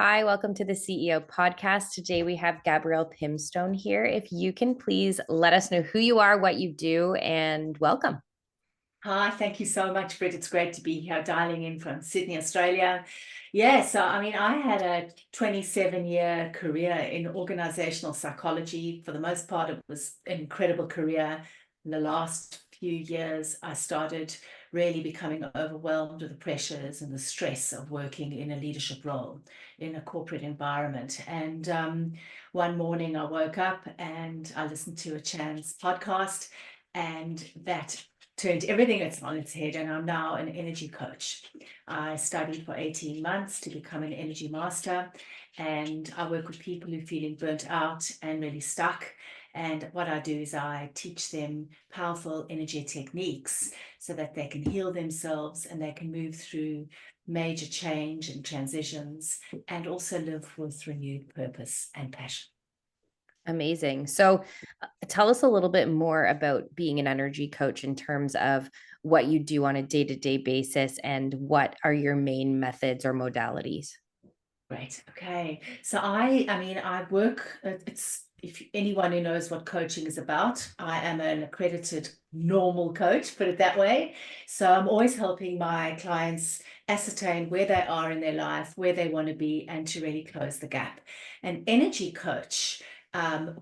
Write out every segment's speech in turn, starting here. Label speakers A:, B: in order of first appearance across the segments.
A: Hi, welcome to the CEO podcast. Today we have Gabrielle Pimstone here. If you can please let us know who you are, what you do, and welcome.
B: Hi, thank you so much, Britt. It's great to be here dialing in from Sydney, Australia. Yeah, so I had a 27-year career in organizational psychology. For the most part, it was an incredible career. In the last few years, I started really becoming overwhelmed with the pressures and the stress of working in a leadership role in a corporate environment. And one morning I woke up and I listened to a Chan's podcast, and that turned everything on its head, and I'm now an energy coach. I studied for 18 months to become an energy master, and I work with people who are feeling burnt out and really stuck. And what I do is I teach them powerful energy techniques so that they can heal themselves and they can move through major change and transitions and also live with renewed purpose and passion.
A: Amazing. So, tell us a little bit more about being an energy coach in terms of what you do on a day to day basis and what are your main methods or modalities.
B: Great. Okay. So I work, it's, if anyone who knows what coaching is about, I am an accredited normal coach, put it that way. So I'm always helping my clients ascertain where they are in their life, where they want to be, and to really close the gap. An energy coach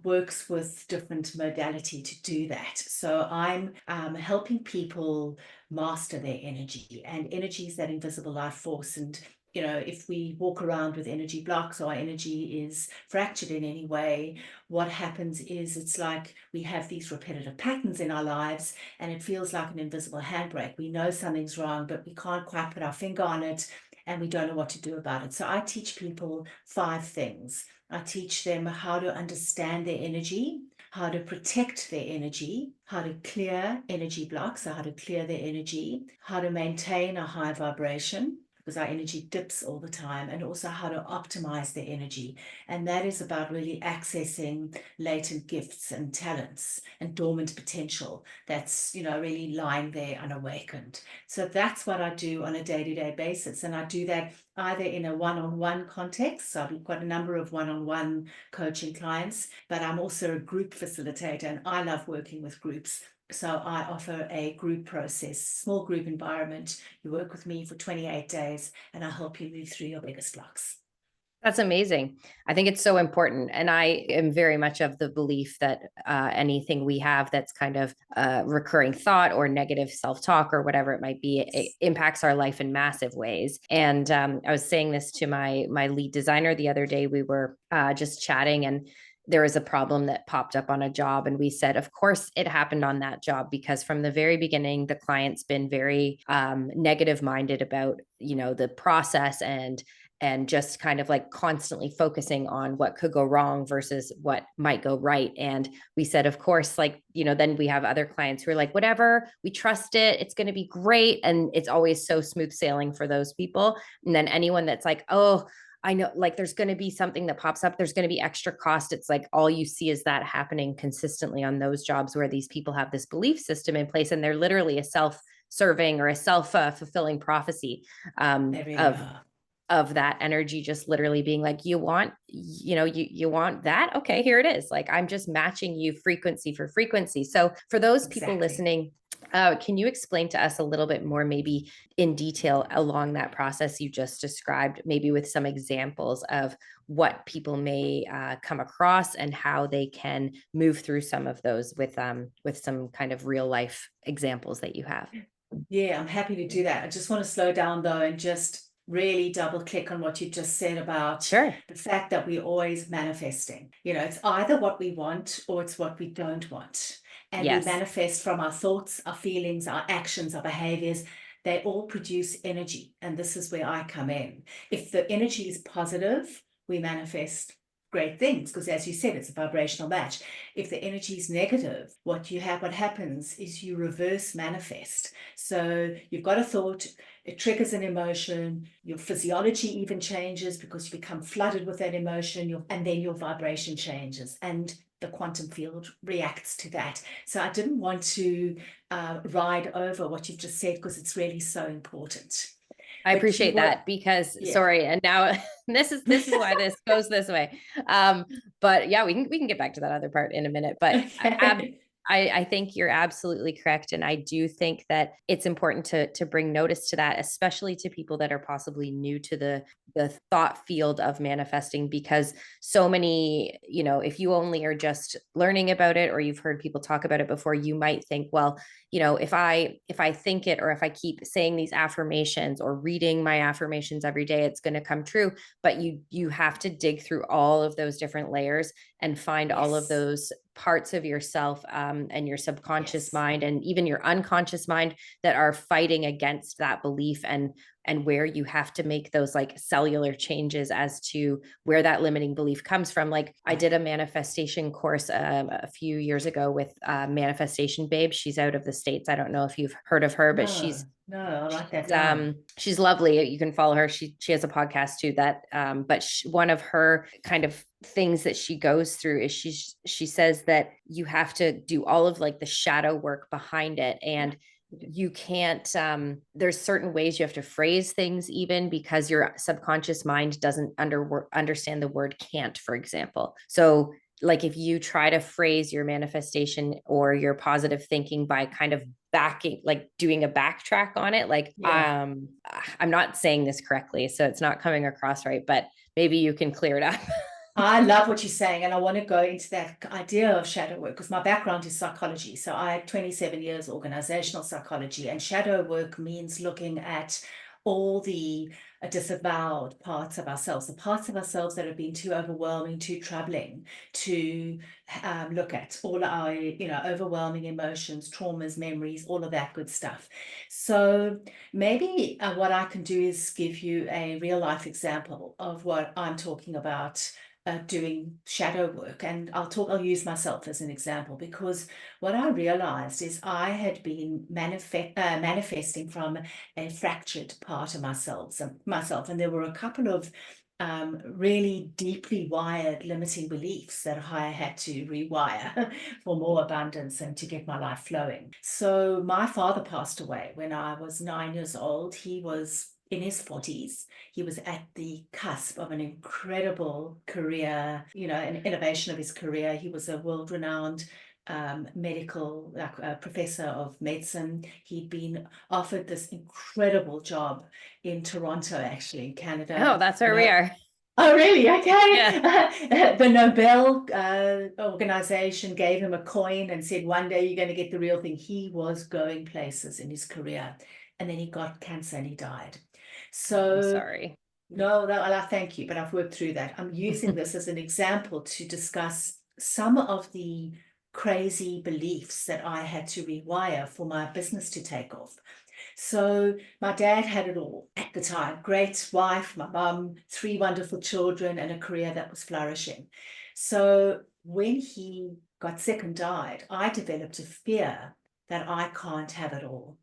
B: works with different modality to do that. So I'm helping people master their energy, and energy is that invisible life force. And if we walk around with energy blocks or our energy is fractured in any way, what happens is it's like we have these repetitive patterns in our lives and it feels like an invisible handbrake. We know something's wrong, but we can't quite put our finger on it and we don't know what to do about it. So I teach people 5 things. I teach them how to understand their energy, how to protect their energy, how to clear energy blocks, so how to clear their energy, how to maintain a high vibration, because our energy dips all the time, and also how to optimize their energy. And that is about really accessing latent gifts and talents and dormant potential that's, really lying there unawakened. So that's what I do on a day-to-day basis. And I do that either in a one-on-one context. So I've got a number of one-on-one coaching clients, but I'm also a group facilitator and I love working with groups. So I offer a group process, small group environment. You work with me for 28 days and I'll help you move through your biggest blocks.
A: That's amazing. I think it's so important. And I am very much of the belief that anything we have that's kind of recurring thought or negative self talk or whatever it might be, it impacts our life in massive ways. And I was saying this to my lead designer the other day. We were just chatting, and there was a problem that popped up on a job, and we said of course it happened on that job because from the very beginning the client's been very negative minded about the process and just kind of like constantly focusing on what could go wrong versus what might go right. And we said, of course, then we have other clients who are like, whatever, we trust it, it's going to be great. And it's always so smooth sailing for those people. And then anyone that's like, oh, I know, like there's going to be something that pops up, there's going to be extra cost. It's like all you see is that happening consistently on those jobs where these people have this belief system in place and they're literally a self-serving or a self-fulfilling prophecy
B: They really
A: of
B: are.
A: that energy just literally being like, you want, you want that, okay, here it is, like I'm just matching you frequency for frequency. So for those people
B: Exactly.
A: listening, can you explain to us a little bit more, maybe in detail, along that process you just described, maybe with some examples of what people may come across and how they can move through some of those with some kind of real life examples that you have?
B: Yeah, I'm happy to do that. I just want to slow down though and just really double click on what you just said about
A: Sure.
B: the fact that we're always manifesting. It's either what we want or it's what we don't want. And we
A: Yes.
B: manifest from our thoughts, our feelings, our actions, our behaviors. They all produce energy. And this is where I come in. If the energy is positive, we manifest great things because, as you said, it's a vibrational match. If the energy is negative, what happens is you reverse manifest. So you've got a thought, it triggers an emotion, your physiology even changes because you become flooded with that emotion, and then your vibration changes and the quantum field reacts to that. So I didn't want to ride over what you've just said because it's really so important.
A: I
B: But you
A: appreciate
B: were,
A: that because
B: yeah.
A: sorry, and now this is why this goes this way. But yeah, we can get back to that other part in a minute. But
B: Okay.
A: I think you're absolutely correct. And I do think that it's important to bring notice to that, especially to people that are possibly new to the thought field of manifesting, because so many, if you only are just learning about it or you've heard people talk about it before, you might think, well, if I think it, or if I keep saying these affirmations or reading my affirmations every day, it's going to come true. But you have to dig through all of those different layers and find all of
B: Yes.
A: those parts of yourself, and your subconscious
B: Yes.
A: mind and even your unconscious mind that are fighting against that belief, and where you have to make those like cellular changes as to where that limiting belief comes from. Like I did a manifestation course a few years ago with Manifestation Babe. She's out of the States. I don't know if you've heard of her, but
B: No, no, I'll write that
A: she's
B: down.
A: she's lovely. You can follow her. She has a podcast too that but one of her kind of things that she goes through is she says that you have to do all of like the shadow work behind it,
B: Yeah.
A: and you can't there's certain ways you have to phrase things, even because your subconscious mind doesn't understand the word can't, for example. So like if you try to phrase your manifestation or your positive thinking by kind of backing, like doing a backtrack on it, like
B: Yeah.
A: I'm not saying this correctly, so it's not coming across right, but maybe you can clear it up.
B: I love what you're saying, and I want to go into that idea of shadow work because my background is psychology. So I had 27 years organizational psychology, and shadow work means looking at all the disavowed parts of ourselves, the parts of ourselves that have been too overwhelming, too troubling to look at, all our, overwhelming emotions, traumas, memories, all of that good stuff. So maybe what I can do is give you a real life example of what I'm talking about doing shadow work. And I'll use myself as an example, because what I realized is I had been manifesting from a fractured part of myself. And there were a couple of really deeply wired limiting beliefs that I had to rewire for more abundance and to get my life flowing. So my father passed away when I was 9 years old. He was in his 40s. He was at the cusp of an incredible career, an innovation of his career. He was a world-renowned medical professor of medicine. He'd been offered this incredible job in Toronto, actually, in
A: Oh,
B: Canada.
A: that's where we are.
B: Oh, really? Okay.
A: Yeah.
B: The Nobel organization gave him a coin and said, one day you're going to get the real thing. He was going places in his career. And then he got cancer and he died.
A: Oh, I'm
B: So,
A: sorry.
B: no, I thank you, but I've worked through that. I'm using this as an example to discuss some of the crazy beliefs that I had to rewire for my business to take off. So my dad had it all at the time. Great wife, my mum, three wonderful children, and a career that was flourishing. So when he got sick and died, I developed a fear that I can't have it all.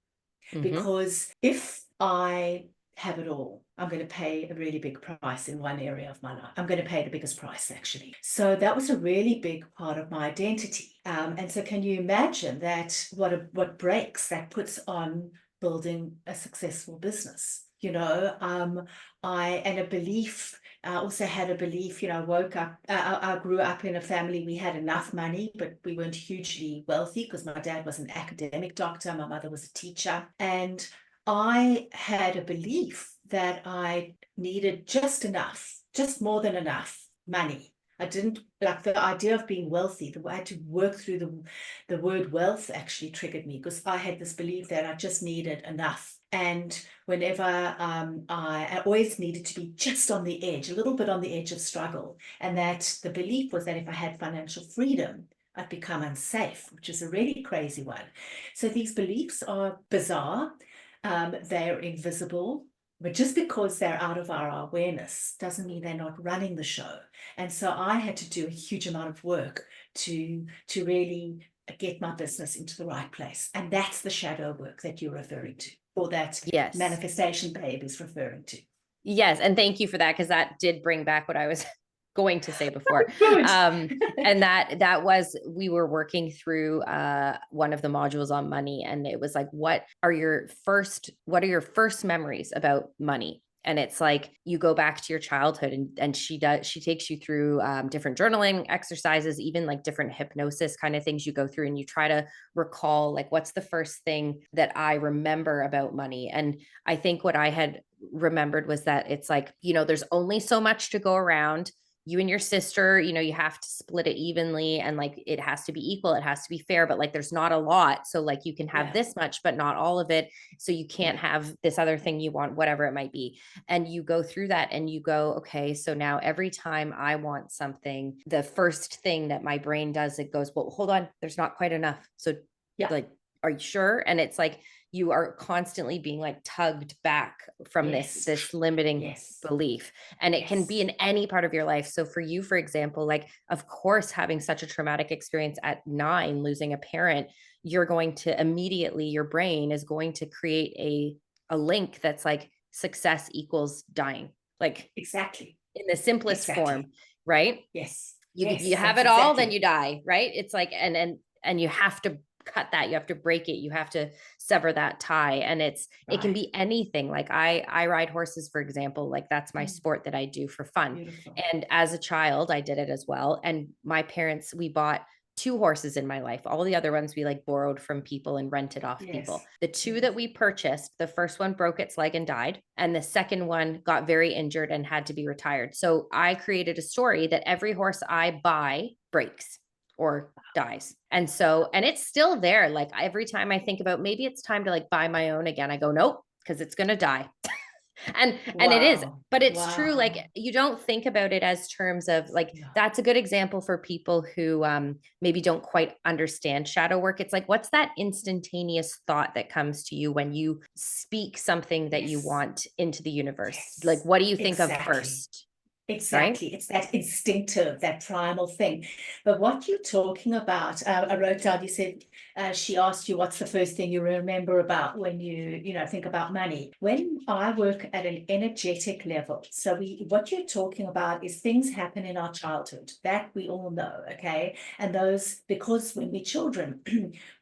A: Hmm.
B: Because if I have it all, I'm going to pay a really big price in one area of my life. I'm going to pay the biggest price, actually. So that was a really big part of my identity. And so can you imagine that what breaks that puts on building a successful business? And a belief. I also had a belief, woke up, I grew up in a family, we had enough money, but we weren't hugely wealthy because my dad was an academic doctor, my mother was a teacher. And I had a belief that I needed just enough, just more than enough money. I didn't like the idea of being wealthy. I had to work through the word wealth actually triggered me because I had this belief that I just needed enough. And whenever I always needed to be just on the edge, a little bit on the edge of struggle. And that the belief was that if I had financial freedom, I'd become unsafe, which is a really crazy one. So these beliefs are bizarre. They're invisible, but just because they're out of our awareness doesn't mean they're not running the show. And so I had to do a huge amount of work to really get my business into the right place. And that's the shadow work that you're referring to, or that
A: Yes.
B: manifestation babe is referring to.
A: Yes. And thank you for that, because that did bring back what I was going to say before.
B: Good.
A: And that was, we were working through one of the modules on money, and it was like, what are your first memories about money? And it's like, you go back to your childhood, and she takes you through different journaling exercises, even like different hypnosis kind of things you go through, and you try to recall, like, what's the first thing that I remember about money? And I think what I had remembered was that it's like, there's only so much to go around. You and your sister, you have to split it evenly, and like, it has to be equal, it has to be fair, but like, there's not a lot. So like, you can have this much, but not all of it. So you can't have this other thing you want, whatever it might be. And you go through that and you go, okay, so now every time I want something, the first thing that my brain does, it goes, well, hold on, there's not quite enough. So like, are you sure? And it's like, you are constantly being like tugged back from this limiting belief. And it can be in any part of your life. So for you, for example, like, of course, having such a traumatic experience at 9, losing a parent, you're going to immediately, your brain is going to create a link that's like, success equals dying. Like,
B: exactly,
A: in the simplest form, right?
B: Yes.
A: You have it all, then you die, right? It's like, and you have to cut that, you have to break it, you have to sever that tie. And it can be anything. Like, I ride horses, for example. Like, that's my sport that I do for fun.
B: Beautiful.
A: And as a child, I did it as well. And my parents, we bought 2 horses in my life. All the other ones we like borrowed from people and rented off people. The 2 that we purchased, the first one broke its leg and died, and the second one got very injured and had to be retired. So I created a story that every horse I buy breaks or dies. And it's still there. Like, every time I think about, maybe it's time to like buy my own again, I go, nope, because it's going to die. And it is, but it's true. Like, you don't think about it as terms of like, that's a good example for people who maybe don't quite understand shadow work. It's like, what's that instantaneous thought that comes to you when you speak something that you want into the universe? Like, what do you think of first?
B: Exactly. Right? It's that instinctive, that primal thing. But what you're talking about, I wrote down, you said, she asked you, what's the first thing you remember about when you think about money? When I work at an energetic level, so what you're talking about is things happen in our childhood that we all know, okay? And those, because when we're children,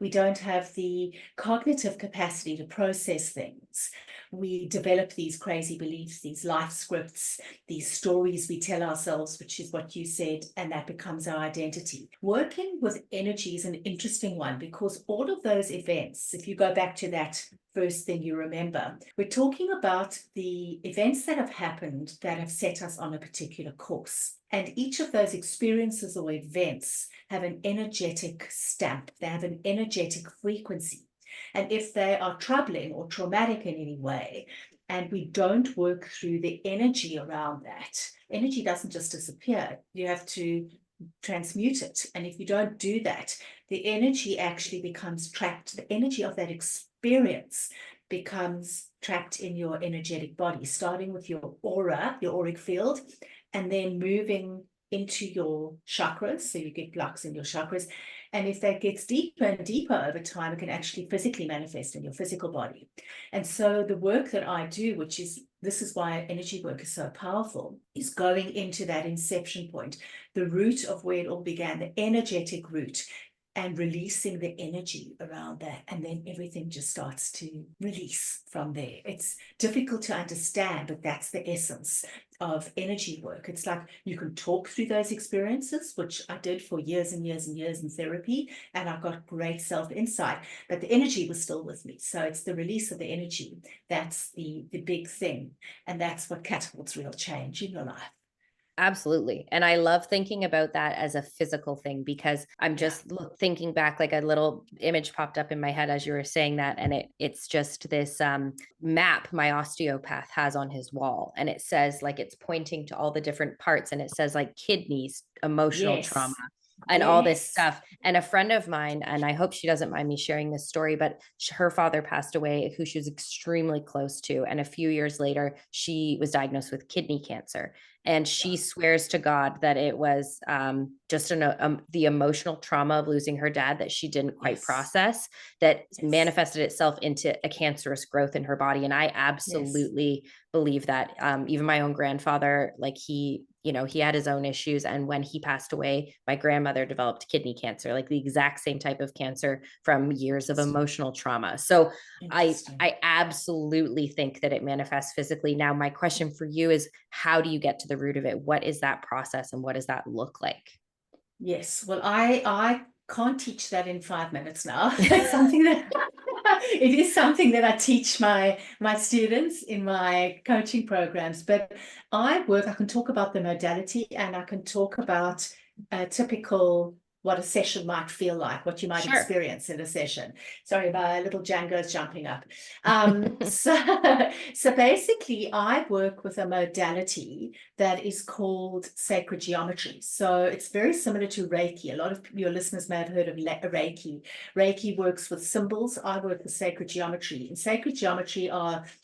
B: we don't have the cognitive capacity to process things. We develop these crazy beliefs, these life scripts, these stories we tell ourselves, which is what you said, and that becomes our identity. Working with energy is an interesting one, because all of those events, if you go back to that first thing you remember, we're talking about the events that have happened that have set us on a particular course. And each of those experiences or events have an energetic stamp. They have an energetic frequency. And if they are troubling or traumatic in any way, and we don't work through the energy around that, energy doesn't just disappear. You have to transmute it. And if you don't do that, the energy actually becomes trapped. The energy of that experience becomes trapped in your energetic body, starting with your aura, your auric field, and then moving into your chakras. So you get blocks in your chakras. And if that gets deeper and deeper over time, it can actually physically manifest in your physical body. And so the work that I do, this is why energy work is so powerful, is going into that inception point, the root of where it all began, the energetic root, and releasing the energy around that. And then everything just starts to release from there. It's difficult to understand, but that's the essence of energy work. It's like you can talk through those experiences, which I did for years and years and years in therapy, and I got great self-insight, but the energy was still with me. So it's the release of the energy. That's the big thing. And that's what catapults real change in your life.
A: Absolutely. And I love thinking about that as a physical thing, because I'm just thinking back, like a little image popped up in my head as you were saying that. And it's just this map my osteopath has on his wall. And it says, like, it's pointing to all the different parts, and it says like kidneys, emotional trauma, and all this stuff. And a friend of mine, and I hope she doesn't mind me sharing this story, but her father passed away, who she was extremely close to. And a few years later, she was diagnosed with kidney cancer. And she swears to God that it was just the emotional trauma of losing her dad that she didn't quite process, that manifested itself into a cancerous growth in her body. And I absolutely believe that. Even my own grandfather, like, he he had his own issues. And when he passed away, my grandmother developed kidney cancer, like the exact same type of cancer from years of emotional trauma. So
B: Interesting.
A: I absolutely think that it manifests physically. Now, my question for you is, how do you get to the root of it? What is that process and what does that look like?
B: Yes, well, I can't teach that in 5 minutes now. It's something that it is something that I teach my students in my coaching programs. But I can talk about the modality, and I can talk about a typical what a session might feel like, what you might
A: Sure.
B: experience in a session. Sorry, my little Django's jumping up. So, so basically, I work with a modality that is called sacred geometry. So it's very similar to Reiki. A lot of your listeners may have heard of Reiki. Reiki works with symbols. I work with sacred geometry. And sacred geometry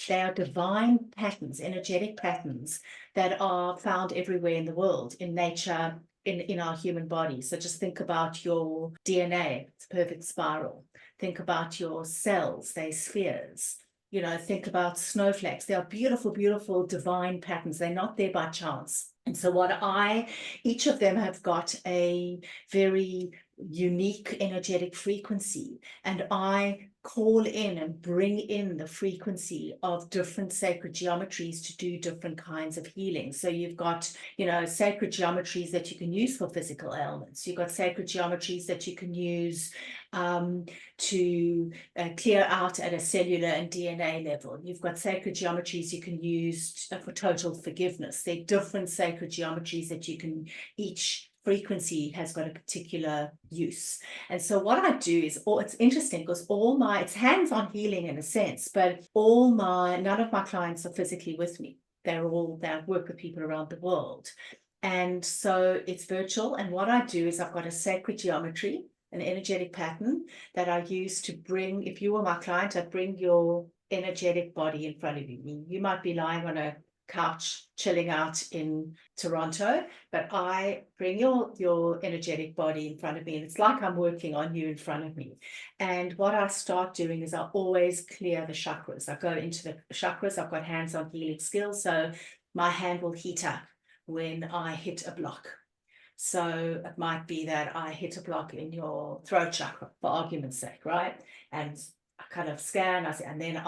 B: they are divine patterns, energetic patterns that are found everywhere in the world, in nature, in our human body. So just think about your DNA, it's a perfect spiral. Think about your cells, they're spheres. Think about snowflakes. They are beautiful, beautiful divine patterns. They're not there by chance. And so each of them have got a very unique energetic frequency. And I call in and bring in the frequency of different sacred geometries to do different kinds of healing. So you've got, sacred geometries that you can use for physical ailments. You've got sacred geometries that you can use to clear out at a cellular and DNA level. You've got sacred geometries you can use for total forgiveness. They're different sacred geometries that you can, each frequency has got a particular use. And so what I do is, it's interesting because it's hands-on healing in a sense, but none of my clients are physically with me. They work with people around the world. And so it's virtual. And what I do is I've got a sacred geometry, an energetic pattern that I use to bring, if you were my client, I'd bring your energetic body in front of you. You might be lying on a couch chilling out in Toronto, but I bring your energetic body in front of me, and it's like I'm working on you in front of me. And what I start doing is I always clear the chakras. I go into the chakras. I've got hands-on healing skills, so my hand will heat up when I hit a block. So it might be that I hit a block in your throat chakra, for argument's sake, right? And I kind of scan, and then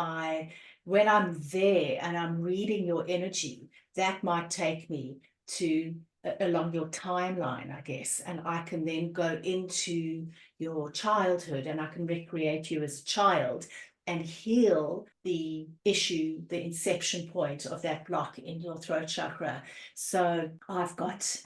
B: when I'm there and I'm reading your energy, that might take me to along your timeline, I guess, and I can then go into your childhood and I can recreate you as a child and heal the issue, the inception point of that block in your throat chakra. So I've got,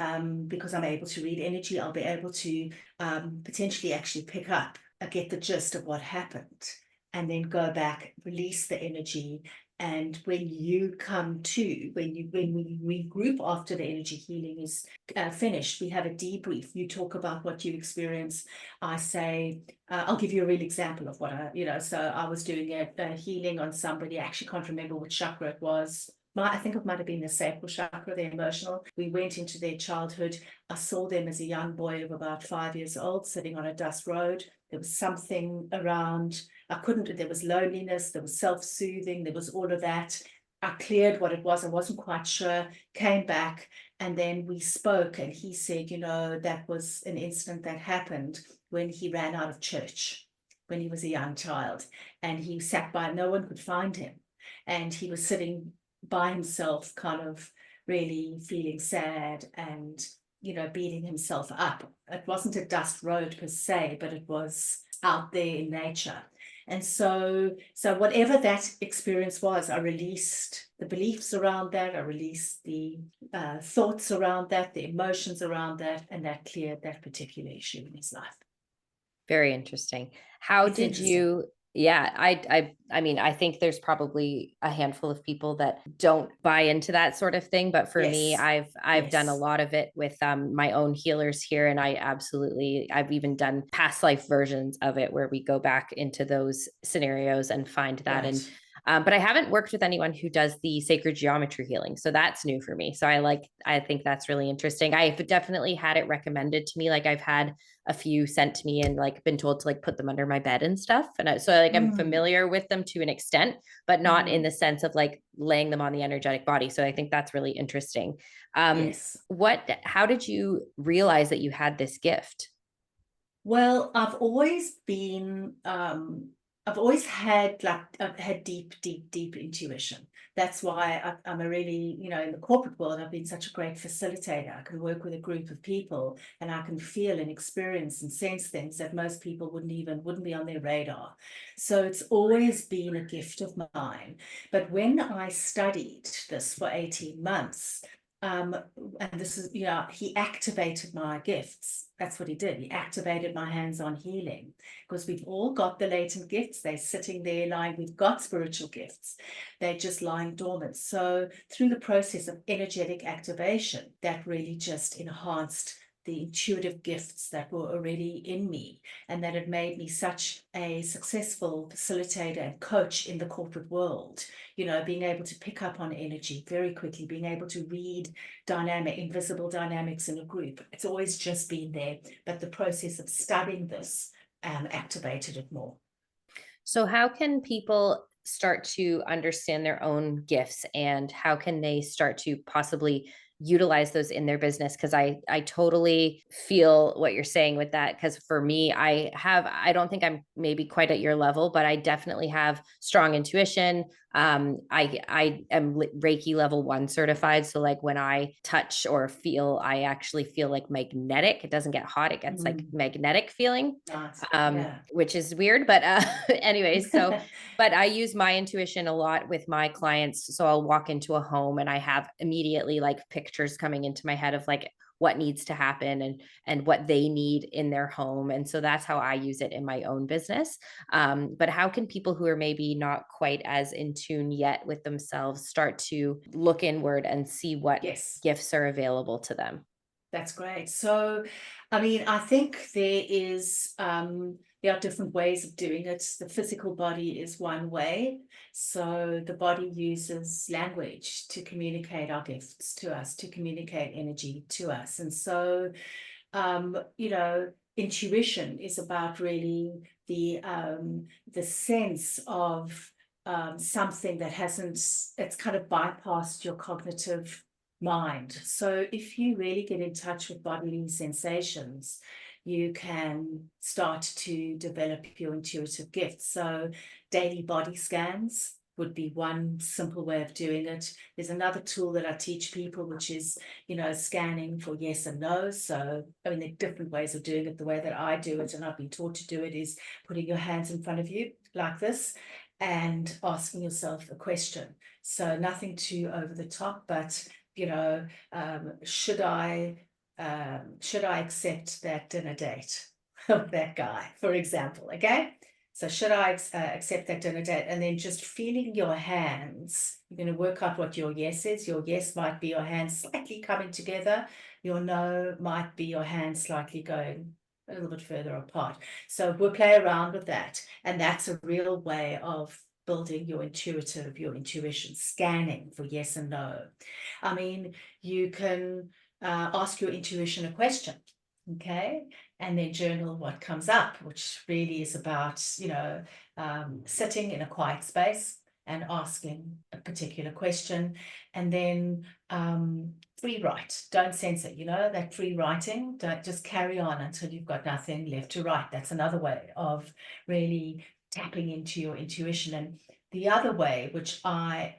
B: because I'm able to read energy, I'll be able to potentially actually pick up, get the gist of what happened, and then go back, release the energy. And when we regroup after the energy healing is finished, we have a debrief. You talk about what you experience. I say, I'll give you a real example of what so I was doing a healing on somebody. I actually can't remember which chakra it was. I think it might have been the sacral chakra, the emotional. We went into their childhood. I saw them as a young boy of about 5 years old, sitting on a dust road. There was something around, there was loneliness, there was self-soothing, there was all of that. I cleared what it was. I wasn't quite sure, came back, and then we spoke, and he said, that was an incident that happened when he ran out of church, when he was a young child, and he sat by, no one could find him. And he was sitting by himself, kind of really feeling sad and beating himself up. It wasn't a dust road per se, but it was out there in nature. And so whatever that experience was, I released the beliefs around that, I released the thoughts around that, the emotions around that, and that cleared that particular issue in his life.
A: Very interesting. How
B: It's
A: did
B: interesting.
A: you Yeah, I mean, I think there's probably a handful of people that don't buy into that sort of thing, but for me,
B: Yes.
A: I've done a
B: Yes.
A: lot of it with my own healers here, and I've even done past life versions of it where we go back into those scenarios and find that. And
B: Right.
A: But I haven't worked with anyone who does the sacred geometry healing. So that's new for me. So I think that's really interesting. I've definitely had it recommended to me. Like I've had a few sent to me and like been told to like put them under my bed and stuff. So like I'm
B: Mm,
A: familiar with them to an extent, but not in
B: mm,
A: the sense of like laying them on the energetic body. So I think that's really interesting.
B: yes.
A: How did you realize that you had this gift?
B: Well, I've always had I've had deep, deep, deep intuition. That's why I'm a really, in the corporate world, I've been such a great facilitator. I can work with a group of people and I can feel and experience and sense things that most people wouldn't be on their radar. So it's always been a gift of mine. But when I studied this for 18 months, um, and this is, he activated my gifts. That's what he did. He activated my hands-on healing because we've all got the latent gifts. They're sitting there lying. We've got spiritual gifts. They're just lying dormant. So through the process of energetic activation, that really just enhanced the intuitive gifts that were already in me, and that had made me such a successful facilitator and coach in the corporate world. Being able to pick up on energy very quickly, being able to read invisible dynamics in a group. It's always just been there, but the process of studying this activated it more.
A: So, how can people start to understand their own gifts and how can they start to possibly utilize those in their business? Because I totally feel what you're saying with that. Because for me, I don't think I'm maybe quite at your level, but I definitely have strong intuition. I am Reiki level 1 certified. So like when I touch or feel, I actually feel like magnetic. It doesn't get hot, it gets like magnetic feeling,
B: Nice. Yeah.
A: which is weird. But anyways, so but I use my intuition a lot with my clients. So I'll walk into a home and I have immediately like pictures coming into my head of like what needs to happen and what they need in their home. And so that's how I use it in my own business. But how can people who are maybe not quite as in tune yet with themselves start to look inward and see what
B: Yes.
A: gifts are available to them?
B: That's great. So, I mean, I think there are different ways of doing it. The physical body is one way. So the body uses language to communicate our gifts to us, to communicate energy to us. And so, intuition is about really the sense of something that hasn't, it's kind of bypassed your cognitive mind. So if you really get in touch with bodily sensations, you can start to develop your intuitive gifts. So daily body scans would be one simple way of doing it. There's another tool that I teach people, which is, scanning for yes and no. So, I mean, there are different ways of doing it. The way that I do it, and I've been taught to do it, is putting your hands in front of you like this and asking yourself a question. So nothing too over the top, but should I accept that dinner date of that guy, for example? Okay. So should I accept that dinner date? And then just feeling your hands, you're going to work out what your yes is. Your yes might be your hands slightly coming together. Your no might be your hands slightly going a little bit further apart. So we'll play around with that. And that's a real way of building your intuition, scanning for yes and no. I mean, you can ask your intuition a question, okay, and then journal what comes up, which really is about, sitting in a quiet space and asking a particular question, and then free write. Don't censor, that free writing. Don't just carry on until you've got nothing left to write. That's another way of really tapping into your intuition. And the other way, which I've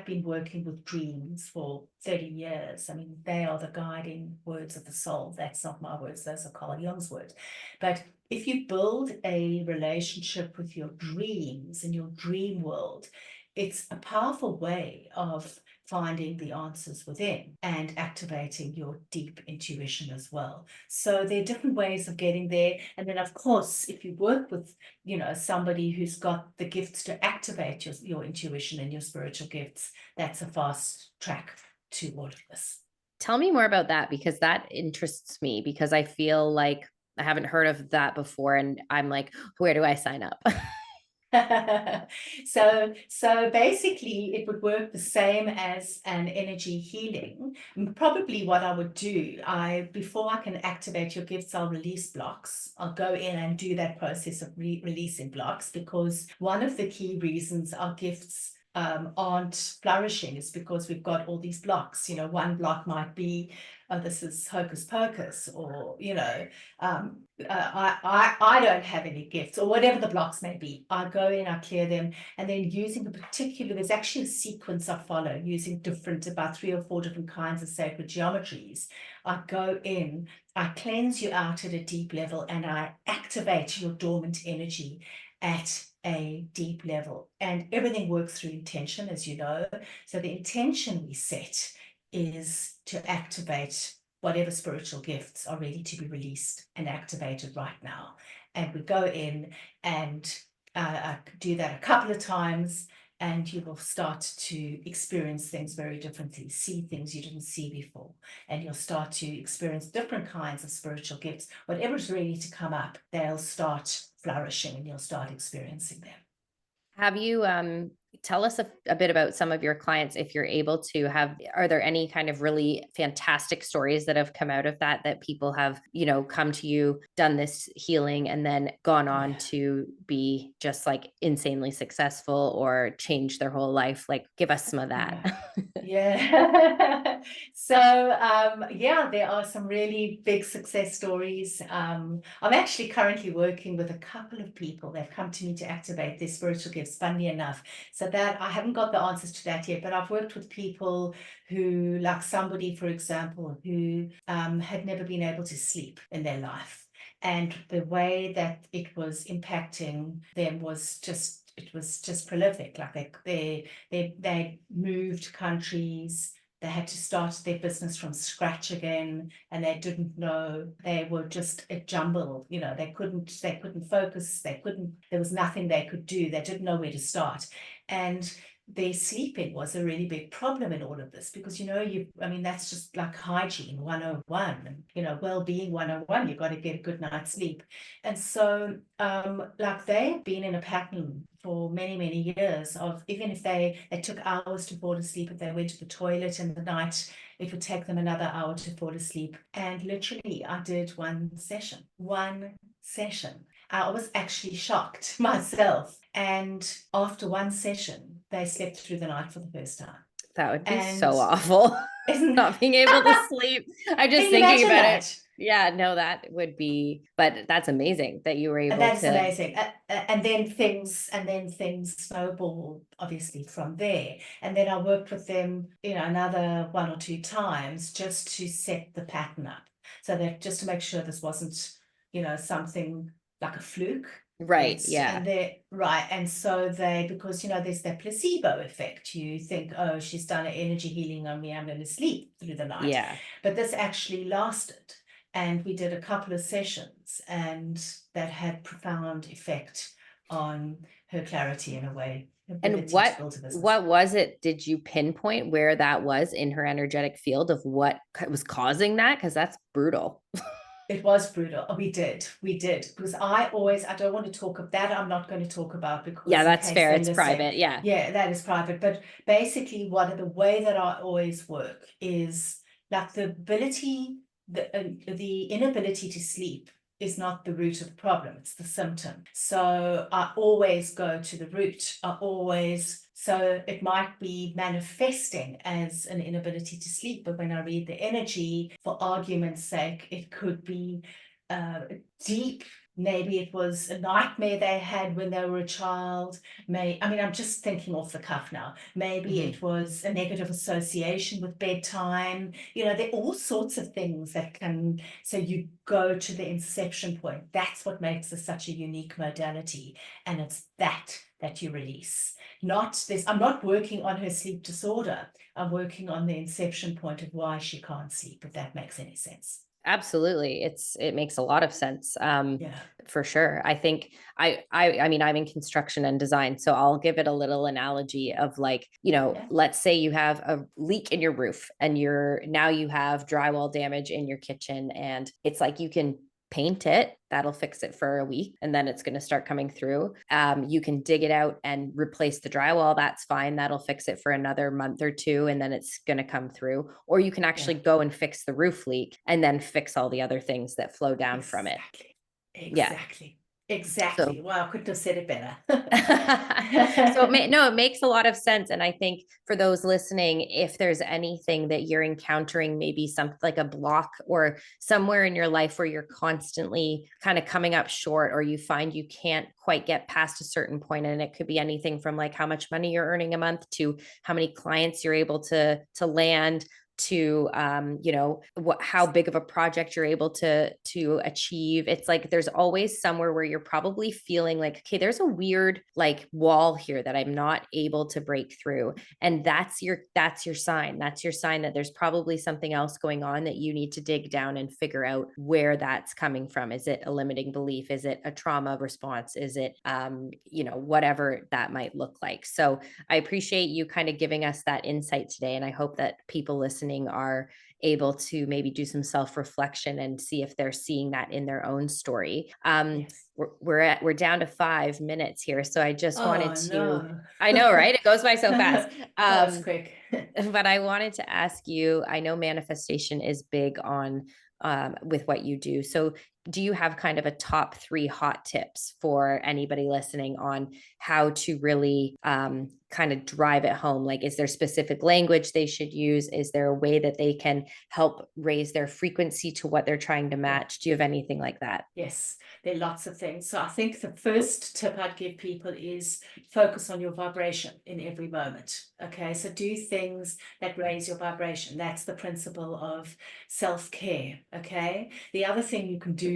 B: been working with dreams for 30 years. I mean, they are the guiding words of the soul. That's not my words, those are Carl Jung's words. But if you build a relationship with your dreams in your dream world, it's a powerful way of finding the answers within and activating your deep intuition as well. So there are different ways of getting there. And then, of course, if you work with, somebody who's got the gifts to activate your intuition and your spiritual gifts, that's a fast track to all of this.
A: Tell me more about that because that interests me because I feel like I haven't heard of that before. And I'm like, where do I sign up?
B: So basically it would work the same as an energy healing. Probably what I would do, before I can activate your gifts, I'll release blocks. I'll go in and do that process of releasing blocks, because one of the key reasons our gifts aren't flourishing is because we've got all these blocks. One block might be, oh, this is hocus pocus, or I don't have any gifts, or whatever the blocks may be. I go in, I clear them, and then using there's actually a sequence I follow, using about 3 or 4 different kinds of sacred geometries. I go in, I cleanse you out at a deep level, and I activate your dormant energy at a deep level. And everything works through intention, as you know. So the intention we set is to activate whatever spiritual gifts are ready to be released and activated right now. And we go in and do that a couple of times, and you will start to experience things very differently, see things you didn't see before, and you'll start to experience different kinds of spiritual gifts. Whatever's ready to come up, they'll start flourishing, and you'll start experiencing them.
A: Have you tell us a bit about some of your clients, if you're able to have, are there any kind of really fantastic stories that have come out of that people have, come to you, done this healing, and then gone on to be just like insanely successful or change their whole life? Like, give us some of that.
B: Yeah. So there are some really big success stories. I'm actually currently working with a couple of people. They've come to me to activate their spiritual gifts, funnily enough. So that I haven't got the answers to that yet, but I've worked with people who, like somebody, for example, who had never been able to sleep in their life. And the way that it was impacting them was just prolific. Like they moved countries, they had to start their business from scratch again, and they didn't know, they were just a jumble. They couldn't focus, there was nothing they could do, they didn't know where to start. And their sleeping was a really big problem in all of this, because that's just like hygiene 101, and well-being 101. You've got to get a good night's sleep. And so like they've been in a pattern for many, many years of, even if they took hours to fall asleep, if they went to the toilet in the night, it would take them another hour to fall asleep. And literally I did one session. I was actually shocked myself. And after one session, they slept through the night for the first time.
A: That would be so awful. Not being able to sleep. I'm just thinking about it. Yeah, no, that would be, but that's amazing that you were able to.
B: That's amazing. And then things snowball, obviously, from there. And then I worked with them, another 1 or 2 times, just to set the pattern up. So that, just to make sure this wasn't, something like a fluke.
A: Right. Yeah.
B: And so because there's that placebo effect. You think, oh, she's done an energy healing on me, I'm going to sleep through the night.
A: Yeah.
B: But this actually lasted. And we did a couple of sessions, and that had profound effect on her clarity in a way.
A: And what was it? Did you pinpoint where that was in her energetic field of what was causing that? Because that's brutal.
B: It was brutal. We did. Because I don't want to talk about that. I'm not going to talk about, because
A: that's fair. It's private. Yeah.
B: Yeah, that is private. But basically the way that I always work is like the inability to sleep is not the root of the problem, it's the symptom. So I always go to the root. So it might be manifesting as an inability to sleep, but when I read the energy, for argument's sake, it could be deep. Maybe it was a nightmare they had when they were a child. I'm just thinking off the cuff now. Maybe it was a negative association with bedtime. There are all sorts of things that can, so you go to the inception point. That's what makes this such a unique modality. And it's that you release. I'm not working on her sleep disorder. I'm working on the inception point of why she can't sleep, if that makes any sense.
A: Absolutely. It makes a lot of sense. For sure. I think I'm in construction and design, so I'll give it a little analogy of like, let's say you have a leak in your roof, and you have drywall damage in your kitchen, and it's like you can paint it. That'll fix it for a week, and then it's going to start coming through. You can dig it out and replace the drywall. That's fine. That'll fix it for another month or two, and then it's going to come through. Or you can actually go and fix the roof leak and then fix all the other things that flow down from it.
B: Exactly. Exactly.
A: So,
B: Wow, I couldn't have said it better.
A: it makes a lot of sense. And I think for those listening, if there's anything that you're encountering, maybe something like a block or somewhere in your life where you're constantly kind of coming up short, or you find you can't quite get past a certain point, and it could be anything from like how much money you're earning a month to how many clients you're able to land, to how big of a project you're able to achieve. It's like there's always somewhere where you're probably feeling like, okay, there's a weird like wall here that I'm not able to break through. And that's your sign. That's your sign that there's probably something else going on that you need to dig down and figure out where that's coming from. Is it a limiting belief? Is it a trauma response? Is it whatever that might look like? So I appreciate you kind of giving us that insight today, and I hope that people listening are able to maybe do some self-reflection and see if they're seeing that in their own story.
B: Yes.
A: We're down to 5 minutes here, so I just wanted to.
B: No.
A: I know, right? It goes by so fast.
B: That was quick.
A: But I wanted to ask you. I know manifestation is big on with what you do. So do you have kind of a top 3 hot tips for anybody listening on how to really kind of drive it home? Like, is there specific language they should use? Is there a way that they can help raise their frequency to what they're trying to match? Do you have anything like that?
B: Yes, there are lots of things. So I think the first tip I'd give people is focus on your vibration in every moment. Okay, so do things that raise your vibration. That's the principle of self-care. Okay, the other thing you can do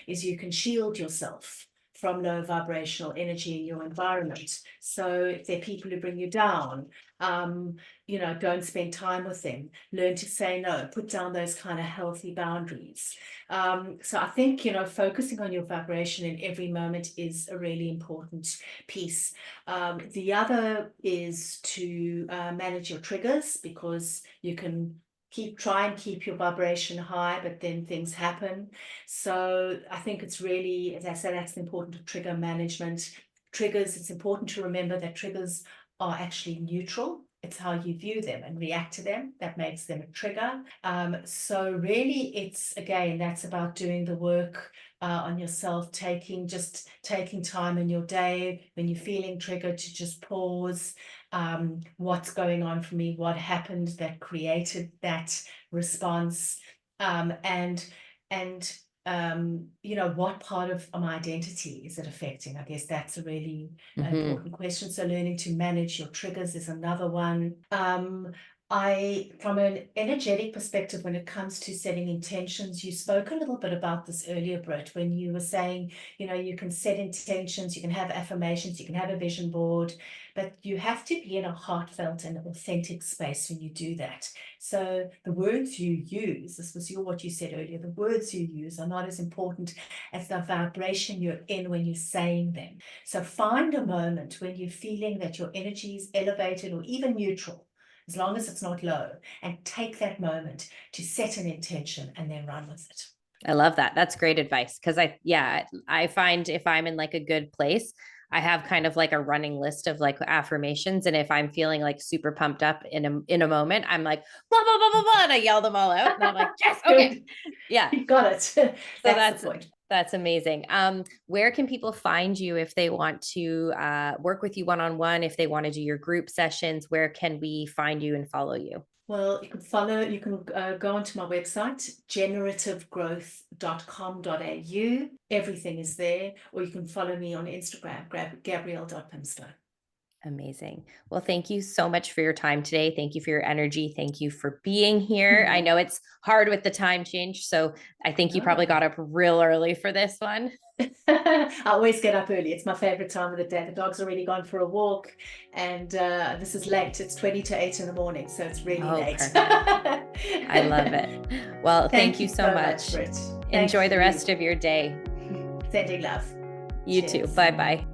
B: is you can shield yourself from low vibrational energy in your environment. So if there are people who bring you down, don't spend time with them. Learn to say no. Put down those kind of healthy boundaries. So I think, focusing on your vibration in every moment is a really important piece. The other is to manage your triggers, because you can try and keep your vibration high, but then things happen. So I think it's really, as I said, that's important of trigger management. Triggers, it's important to remember that triggers are actually neutral. It's how you view them and react to them that makes them a trigger. So really, that's about doing the work on yourself, taking time in your day when you're feeling triggered to just pause. What's going on for me? What happened that created that response? What part of my identity is it affecting? I guess that's a really important question. So learning to manage your triggers is another one. From an energetic perspective, when it comes to setting intentions, you spoke a little bit about this earlier, Britt, when you were saying, you can set intentions, you can have affirmations, you can have a vision board, but you have to be in a heartfelt and authentic space when you do that. So the words you use, this was what you said earlier, the words you use are not as important as the vibration you're in when you're saying them. So find a moment when you're feeling that your energy is elevated or even neutral, as long as it's not low, and take that moment to set an intention and then run with it.
A: I love that. That's great advice. Cause I find if I'm in like a good place, I have kind of like a running list of like affirmations. And if I'm feeling like super pumped up in a moment, I'm like, blah, blah, blah, blah, blah. And I yell them all out. And I'm like, yes, okay. Yeah.
B: You got it. That's the point.
A: That's amazing. Where can people find you if they want to work with you one-on-one, if they want to do your group sessions? Where can we find you and follow you?
B: Well, you can go onto my website, generativgrowth.com.au. Everything is there. Or you can follow me on Instagram, gabrielle.pimstone.
A: Amazing. Well, thank you so much for your time today. Thank you for your energy. Thank you for being here. I know it's hard with the time change, so I think you probably got up real early for this one.
B: I always get up early. It's my favorite time of the day. The dog's already gone for a walk, and this is late. It's 20 to 8 in the morning, so it's really late.
A: I love it. Well, thank you so much.
B: Britt.
A: Enjoy the rest of your day.
B: Sending love.
A: You too. Bye-bye.